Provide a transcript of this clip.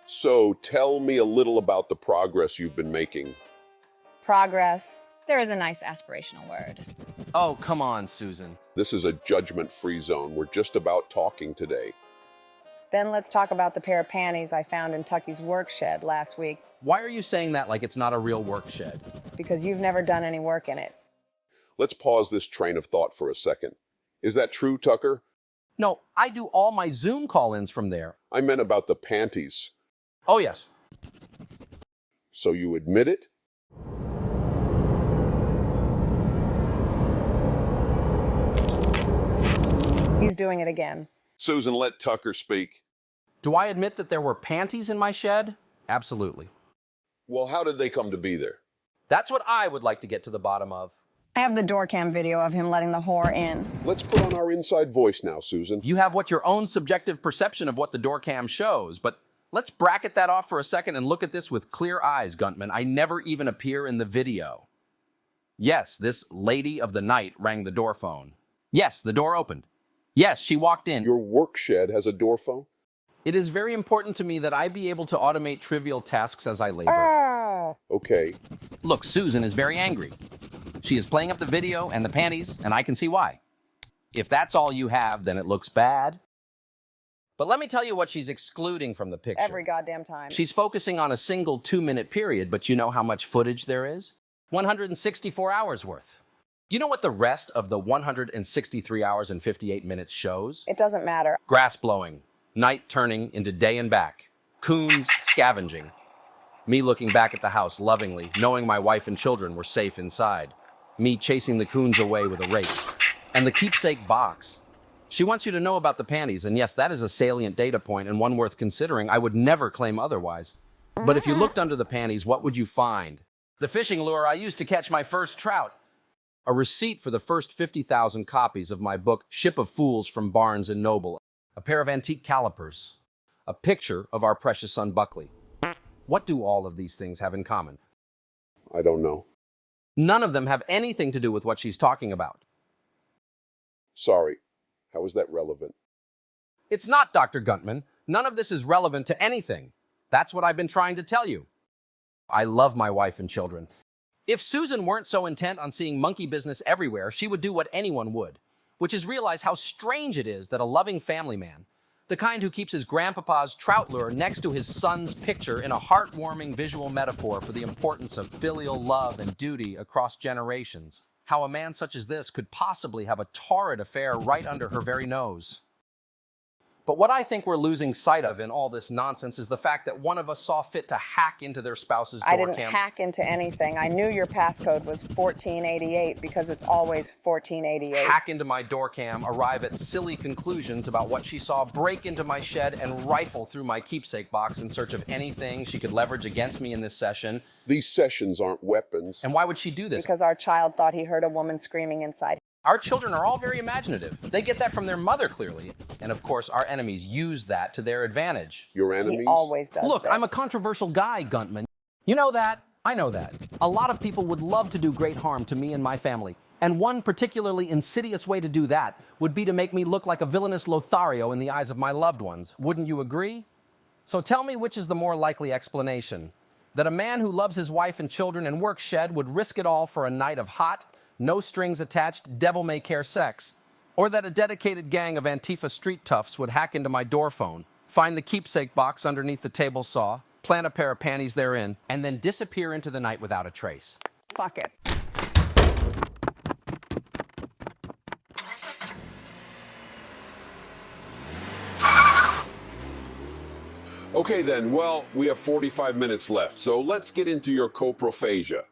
So tell me a little about the progress you've been making. Progress. There is a nice aspirational word. Oh, come on, Susan. This is a judgment-free zone. We're just about talking today. Then let's talk about the pair of panties I found in Tucky's work shed last week, Why are you saying that like it's not a real work shed? because you've never done any work in it. Let's pause this train of thought for a second. Is that true, Tucker? No, I do all my Zoom call-ins from there. I meant about the panties. Oh, yes. So you admit it? He's doing it again. Susan, let Tucker speak. Do I admit that there were panties in my shed? Absolutely. Well, how did they come to be there? That's what I would like to get to the bottom of. I have the door cam video of him letting the whore in. Let's put on our inside voice now, Susan. You have what your own subjective perception of what the door cam shows, but let's bracket that off for a second and look at this with clear eyes, Guntman. I never even appear in the video. Yes, this lady of the night rang the door phone. Yes, the door opened. Yes, she walked in. Your work shed has a door phone? It is very important to me that I be able to automate trivial tasks as I labor. Okay. Look, Susan is very angry. She is playing up the video and the panties, and I can see why. If that's all you have, then it looks bad. But let me tell you what she's excluding from the picture. Every goddamn time. She's focusing on a single 2-minute period, but you know how much footage there is? 164 hours worth. You know what the rest of the 163 hours and 58 minutes shows? It doesn't matter. Grass blowing, night turning into day and back, coons scavenging, me looking back at the house lovingly, knowing my wife and children were safe inside, me chasing the coons away with a rake, and the keepsake box. She wants you to know about the panties, and yes, that is a salient data point and one worth considering. I would never claim otherwise. But if you looked under the panties, what would you find? The fishing lure I used to catch my first trout. A receipt for the first 50,000 copies of my book, Ship of Fools from Barnes & Noble. A pair of antique calipers. A picture of our precious son Buckley. What do all of these things have in common? I don't know. None of them have anything to do with what she's talking about. Sorry. How is that relevant? It's not, Dr. Guntman. None of this is relevant to anything. That's what I've been trying to tell you. I love my wife and children. If Susan weren't so intent on seeing monkey business everywhere, she would do what anyone would, which is realize how strange it is that a loving family man, the kind who keeps his grandpapa's trout lure next to his son's picture in a heartwarming visual metaphor for the importance of filial love and duty across generations, how a man such as this could possibly have a torrid affair right under her very nose. But what I think we're losing sight of in all this nonsense is the fact that one of us saw fit to hack into their spouse's door I didn't cam. hack into anything. I knew your passcode was 1488 because it's always 1488. Hack into my door cam, arrive at silly conclusions about what she saw, break into my shed, and rifle through my keepsake box in search of anything she could leverage against me in this session. These sessions aren't weapons. And why would she do this? Because our child thought he heard a woman screaming inside. Our children are all very imaginative. They get that from their mother, clearly. And of course, our enemies use that to their advantage. Your enemies? He always does Look, this. I'm a controversial guy, Guntman. You know that. I know that. A lot of people would love to do great harm to me and my family. And one particularly insidious way to do that would be to make me look like a villainous Lothario in the eyes of my loved ones. Wouldn't you agree? So tell me which is the more likely explanation. That a man who loves his wife and children and work shed would risk it all for a night of hot, no strings attached, devil-may-care sex. Or that a dedicated gang of Antifa street toughs would hack into my door phone, find the keepsake box underneath the table saw, plant a pair of panties therein, and then disappear into the night without a trace. Fuck it. Okay then, well, we have 45 minutes left, so let's get into your coprophagia.